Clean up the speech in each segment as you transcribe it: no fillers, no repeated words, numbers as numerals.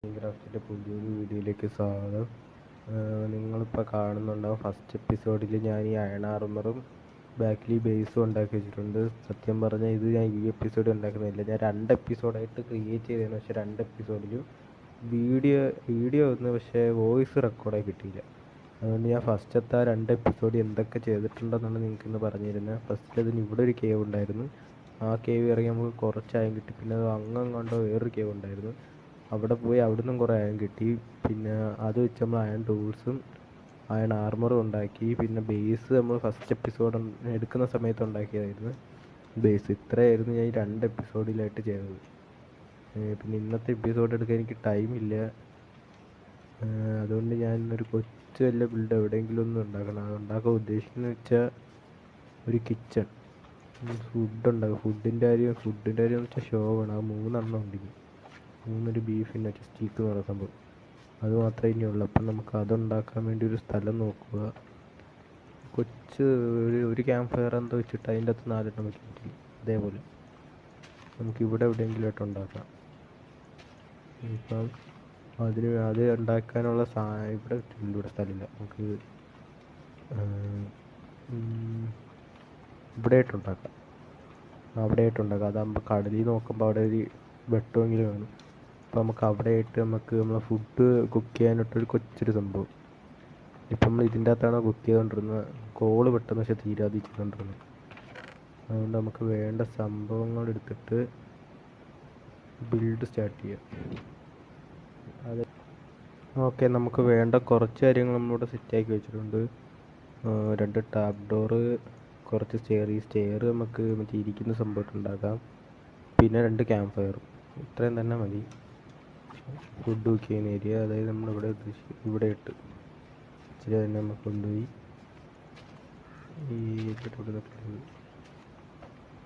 മൈൻക്രാഫ്റ്റിൻ്റെ പുതിയൊരു വീഡിയോയിലേക്ക് സ്വാഗതം. നിങ്ങളിപ്പോൾ കാണുന്നുണ്ടാവും ഫസ്റ്റ് എപ്പിസോഡിൽ ഞാൻ ഈ അയൺ ആർമറും ബാക്കിൽ ഈ ബേസും ഉണ്ടാക്കി വെച്ചിട്ടുണ്ട്. സത്യം പറഞ്ഞാൽ ഇത് ഞാൻ ഈ എപ്പിസോഡ് ഉണ്ടാക്കുന്നില്ല, ഞാൻ 2 എപ്പിസോഡായിട്ട് ക്രിയേറ്റ് ചെയ്തതാണ്. പക്ഷേ 2 എപ്പിസോഡിലും വീഡിയോ ഒന്ന് പക്ഷേ വോയിസ് റെക്കോർഡായി കിട്ടിയില്ല. അതുകൊണ്ട് ഞാൻ ഫസ്റ്റത്തെ ആ 2 എപ്പിസോഡ് എന്തൊക്കെ ചെയ്തിട്ടുണ്ടെന്നാണ് നിങ്ങൾക്ക് ഇന്ന് പറഞ്ഞിരുന്നത്. ഫസ്റ്റ് അതിന് ഇവിടെ ഒരു കേവ് ഉണ്ടായിരുന്നു, ആ കേവ് ഇറങ്ങി നമുക്ക് കുറച്ച് അയൺ കിട്ടി. പിന്നെ അത് അങ്ങോട്ടോ വേറൊരു കേവ് ഉണ്ടായിരുന്നു, അവിടെ പോയി അവിടെ നിന്നും കുറേ അയൺ കിട്ടി. പിന്നെ അത് വെച്ച് നമ്മൾ അയൺ ടൂൾസും അയൺ ആർമറും ഉണ്ടാക്കി. പിന്നെ ബേസ് നമ്മൾ ഫസ്റ്റ് എപ്പിസോഡ് എടുക്കുന്ന സമയത്ത് ഉണ്ടാക്കിയതായിരുന്നു ബേസ്. ഇത്രയായിരുന്നു ഞാൻ ഈ 2 എപ്പിസോഡിലായിട്ട് ചെയ്തത്. പിന്നെ ഇന്നത്തെ എപ്പിസോഡ് എടുക്കാൻ എനിക്ക് ടൈമില്ല, അതുകൊണ്ട് ഞാൻ ഇന്നൊരു കൊച്ചു വലിയ ബിൽഡ് എവിടെയെങ്കിലും ഒന്നും ഉണ്ടാക്കണം. അത് ഉണ്ടാക്കാൻ ഉദ്ദേശിക്കുന്നത് വെച്ചാൽ ഒരു കിച്ചൺ, ഫുഡിൻ്റെ കാര്യം എന്ന് വെച്ചാൽ ഷോ വേണം. ആ 3 എണ്ണം ഉണ്ട്, 3 ബീഫിൻ്റെ സ്റ്റീക്ക് എന്ന് പറയുന്ന സംഭവം, അത് മാത്രമേ ഇനിയുള്ളൂ. അപ്പം നമുക്ക് അതുണ്ടാക്കാൻ വേണ്ടി ഒരു സ്ഥലം നോക്കുക. കൊച്ച് ഒരു ക്യാമ്പ് ഫയർ എന്തോ വെച്ചിട്ട് അതിൻ്റെ അകത്ത് 4 എണ്ണം വെക്കാൻ പറ്റില്ല. അതേപോലെ നമുക്കിവിടെ എവിടെയെങ്കിലും ആയിട്ട് ഉണ്ടാക്കാം. ഇപ്പം അത് ഉണ്ടാക്കാനുള്ള ഇവിടെ സ്ഥലമില്ല. നമുക്ക് ഇവിടെ ആയിട്ടുണ്ടാക്കാം, അതാകുമ്പോൾ കടലിൽ നോക്കുമ്പോൾ അവിടെ ഒരു വെട്ടമെങ്കിലും വേണം. അപ്പോൾ നമുക്ക് അവിടെ ആയിട്ട് നമ്മളെ ഫുഡ് കുക്ക് ചെയ്യാനായിട്ടൊരു കൊച്ചൊരു സംഭവം. ഇപ്പം നമ്മൾ ഇതിൻ്റെ അകത്താണ് കുക്ക് ചെയ്തുകൊണ്ടിരുന്നത്, കോള് പെട്ടെന്ന് പക്ഷേ തീരാതെ ചെയ്തുകൊണ്ടിരുന്നത്. അതുകൊണ്ട് നമുക്ക് വേണ്ട സംഭവങ്ങൾ എടുത്തിട്ട് ബിൽഡ് സ്റ്റാർട്ട് ചെയ്യാം. അത് ഓക്കെ, നമുക്ക് വേണ്ട കുറച്ച് കാര്യങ്ങൾ നമ്മളിവിടെ സെറ്റാക്കി വെച്ചിട്ടുണ്ട്. 2 ടാപ്പ് ഡോറ്, കുറച്ച് സ്റ്റെയർ നമുക്ക് മറ്റേ ഇരിക്കുന്ന സംഭവമായിട്ട് ഉണ്ടാക്കാം. പിന്നെ 2 ക്യാമ്പ് ഫയറും, ഇത്രയും തന്നെ മതി. ഫുഡ് കുക്ക് ചെയ്യുന്ന ഏരിയ, അതായത് നമ്മളിവിടെ ഇവിടെ ഇട്ട് ഇച്ചിരി തന്നെ നമുക്ക് കൊണ്ടുപോയി ഈ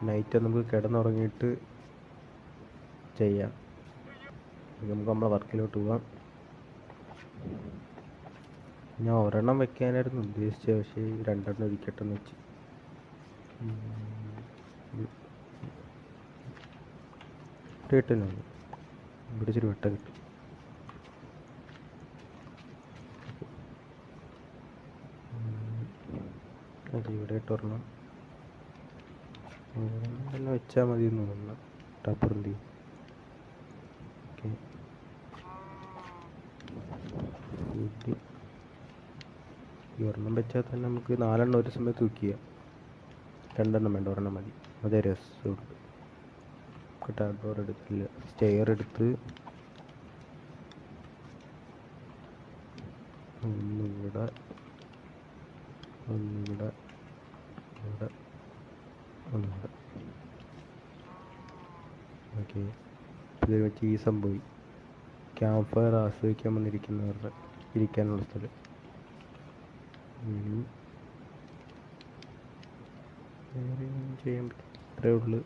നൈറ്റ് നമുക്ക് കിടന്നുറങ്ങിയിട്ട് ചെയ്യാം. നമുക്ക് നമ്മളെ വർക്കിലോട്ട് പോവാം. ഞാൻ ഒരെണ്ണം വെക്കാനായിരുന്നു ഉദ്ദേശിച്ചത്, പക്ഷേ 2 എണ്ണം ഇരിക്കട്ടെന്ന് വെച്ച്. കിട്ടുന്നുണ്ട്, ഇവിടെ ഇച്ചിരി വെട്ടം കിട്ടും. അത് ഇവിടെ ഇട്ട് ഒരെണ്ണം തന്നെ വെച്ചാൽ മതി എന്ന് തോന്നുന്നു. ടപ്പറിൻ്റെ ഓക്കെ, ഈ ഒരെണ്ണം വെച്ചാൽ തന്നെ നമുക്ക് 4 എണ്ണം ഒരു സമയത്ത് കുക്ക് ചെയ്യാം. 2 എണ്ണം വേണ്ട, ഒരെണ്ണം മതി, അതേ രസമുണ്ട്. ടാപ്പ് ഡോർ എടുത്തില്ല, സ്റ്റെയർ എടുത്ത് ഒന്നിവിടെ ഒന്നിവിടെ ഒന്നിവിടെ. ഓക്കെ, ഇത് വെച്ച് ഈ സംഭവം ക്യാമ്പ് ഫയർ ആസ്വദിക്കാൻ വന്നിരിക്കുന്നവരുടെ ഇരിക്കാനുള്ള സ്ഥലം. ചെയ്യാൻ പറ്റും, ഇത്രയേ ഉള്ളൂ.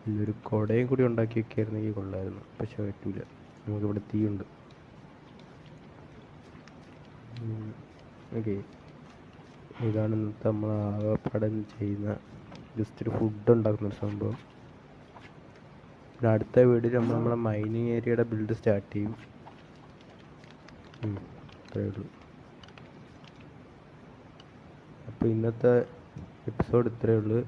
ഇതൊരു കുടയും കൂടി ഉണ്ടാക്കി വെക്കായിരുന്നെങ്കിൽ കൊള്ളായിരുന്നു, പക്ഷെ പറ്റൂല, നമുക്കിവിടെ തീയുണ്ട്. ഓക്കെ, ഇതാണ് ഇന്നത്തെ നമ്മൾ ആകപ്പാടം ചെയ്യുന്ന ജസ്റ്റ് ഒരു ഫുഡ് ഉണ്ടാക്കുന്നൊരു സംഭവം. പിന്നെ അടുത്ത വീഡിയോയിൽ നമ്മളെ മൈനിങ് ഏരിയയുടെ ബിൽഡ് സ്റ്റാർട്ട് ചെയ്യും. അത്രയേ ഉള്ളൂ. അപ്പോൾ ഇന്നത്തെ എപ്പിസോഡ് ഇത്രയേ ഉള്ളൂ.